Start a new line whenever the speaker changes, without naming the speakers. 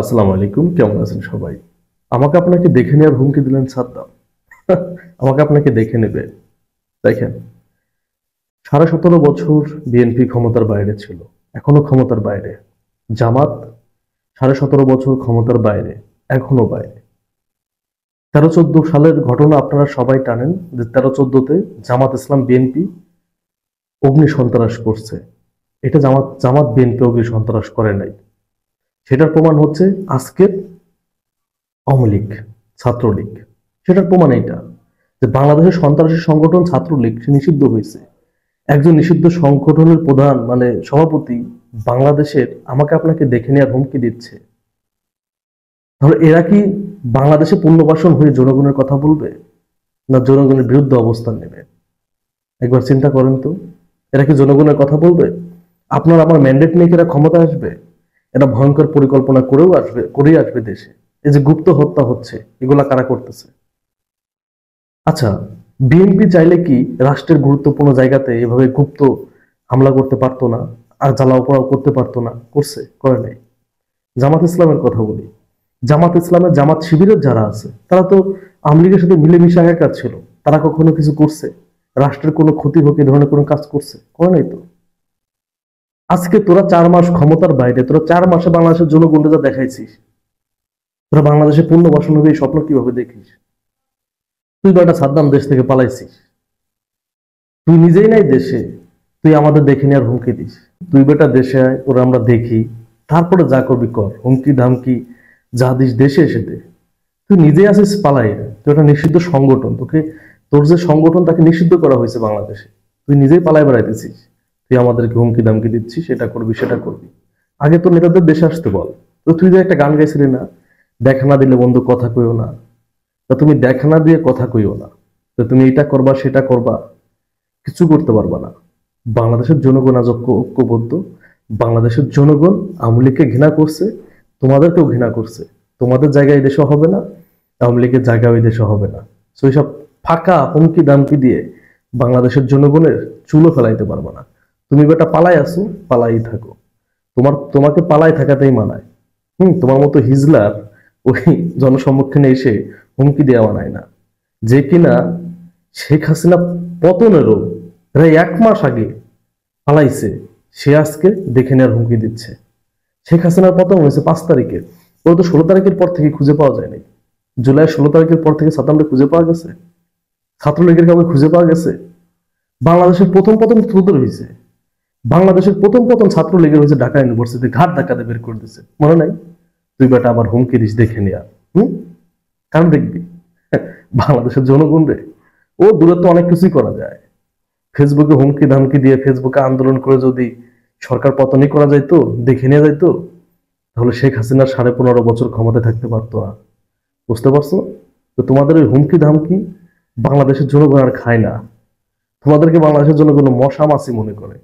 আসসালামু আলাইকুম, কেমন আছেন সবাই? আমাকে আপনাকে দেখে নেওয়ার হুমকি দিলেন সাদ্দাম। আমাকে আপনাকে দেখে নেবে। দেখেন, 17.5 বছর বিএনপি ক্ষমতার বাইরে ছিল, এখনো ক্ষমতার বাইরে। জামাত 17.5 বছর ক্ষমতার বাইরে, এখনো বাইরে। 13-14 সালের ঘটনা আপনারা সবাই টানেন যে 13-14-তে জামাত ইসলাম বিএনপি অগ্নি সন্ত্রাস করছে। এটা জামাত জামাত বিএনপি অগ্নি সন্ত্রাস করে নাই। সেটার প্রমাণ হচ্ছে আজকের আওয়ামী লীগ, ছাত্রলীগ। সেটার প্রমাণ এইটা যে বাংলাদেশের সন্ত্রাসী সংগঠন ছাত্রলীগ সে নিষিদ্ধ হয়েছে। একজন নিষিদ্ধ সংগঠনের প্রধান মানে সভাপতি বাংলাদেশের আমাকে আপনাকে দেখে নেওয়ার হুমকি দিচ্ছে। তাহলে এরা কি বাংলাদেশে পুনর্বাসন হয়ে জনগণের কথা বলবে, না জনগণের বিরুদ্ধে অবস্থান নেবে? একবার চিন্তা করেন তো, এরা কি জনগণের কথা বলবে? আপনার আমার ম্যান্ডেট নিয়ে কি এরা ক্ষমতা আসবে? এরা ভয়ঙ্কর পরিকল্পনা করেই আসবে দেশে। এই যে গুপ্ত হত্যা হচ্ছে, এগুলা কারা করতেছে? আচ্ছা, বিএনপি চাইলে কি রাষ্ট্রের গুরুত্বপূর্ণ জায়গাতে এভাবে গুপ্ত হামলা করতে পারতো না? আর জ্বালাও পোড়াও করতে পারতো না? করছে? করে নাই। জামাত ইসলামের কথা বলি। জামাত ইসলামের জামাত শিবিরের যারা আছে তারা তো আওয়ামী লীগের সাথে মিলেমিশে একাকার ছিল। তারা কখনো কিছু করছে? রাষ্ট্রের কোনো ক্ষতি হোক এ ধরনের কোনো কাজ করছে? করে নাই তো। আজকে তোরা 4 মাস ক্ষমতার বাইরে, তোরা 4 মাসে বাংলাদেশের জনগণকে যা দেখাইছিস, তোরা বাংলাদেশে পুনর্বাসন হবে এই স্বপ্ন কিভাবে দেখিস? তুই তো একটা সাদ্দাম দেশ থেকে পালাইছিস, তুই নিজেই নাই দেশে, তুই আমাদের দেখে নেওয়ার হুমকি দিস। তুই বেটা দেশে আয়, ওরা আমরা দেখি, তারপরে যা করবি কর, হুমকি ধামকি যা দিস দেশে এসে দে। তুই নিজেই আছিস পালাই, তুই একটা নিষিদ্ধ সংগঠন, তোর যে সংগঠন তাকে নিষিদ্ধ করা হয়েছে বাংলাদেশে, তুই নিজেই পালাই বেড়াইতেছিস। তুই আমাদেরকে হুমকি দামকি দিচ্ছিস, এটা করবি সেটা করবি। আগে তো নেতাদের দেশে আসতে বল। তো তুই যে একটা গান গাইছিলি না, দেখা না দিলে বন্ধু কথা কইও না। তা তুমি দেখা না দিয়ে কথা কইও না, তো তুমি এটা করবা সেটা করবা, কিছু করতে পারবা না। বাংলাদেশের জনগণ আজ ঐক্যবদ্ধ। বাংলাদেশের জনগণ আওয়ামী লীগকে ঘৃণা করছে, তোমাদেরকেও ঘৃণা করছে। তোমাদের জায়গায় এই দেশে হবে না, আওয়ামী লীগের জায়গা ওই দেশে হবে না। তো এইসব ফাঁকা হুমকি দামকি দিয়ে বাংলাদেশের জনগণের চুলো ফেলাইতে পারবে না। তুমি বেটা পালাই আসো, পালাই থাকো। তোমাকে পালাই থাকাতেই মানায়। তোমার মতো হিজলার ওই জনসম্মুখীনে এসে হুমকি দেওয়া মানায় না। যে কিনা শেখ হাসিনা পতনেরও প্রায় 1 মাস আগে পালাইছে, সে আজকে দেখে নেওয়ার হুমকি দিচ্ছে। শেখ হাসিনার পতন হয়েছে 5 তারিখে, ওরা তো 16 তারিখের পর থেকে খুঁজে পাওয়া যায়নি। জুলাই 16 তারিখের পর থেকে সাদ্দামকে খুঁজে পাওয়া গেছে? ছাত্রলীগের কাউকে খুঁজে পাওয়া গেছে? বাংলাদেশের প্রথম পতন তোদের হয়েছে। বাংলাদেশের প্রথম পতন ছাত্রলীগের হয়েছে ঢাকা ইউনিভার্সিটি, ঘাট ধাক্কাতে বের করে দিচ্ছে, মনে নাই? তুই বেটা আবার হুমকি দিস দেখে নেওয়ার। কারণ দেখবি বাংলাদেশের জনগণ রে, ও দূরে তো অনেক কিছুই করা যায়। ফেসবুকে হুমকি ধামকি দিয়ে ফেসবুকে আন্দোলন করে যদি সরকার পতনই করা যাইতো, দেখে নিয়ে যাইতো, তাহলে শেখ হাসিনা 15.5 বছর ক্ষমতায় থাকতে পারতো না। বুঝতে পারছো? তো তোমাদের ওই হুমকি ধামকি বাংলাদেশের জনগণ আর খায় না। তোমাদেরকে বাংলাদেশের জনগণ মশা মাছি মনে করে।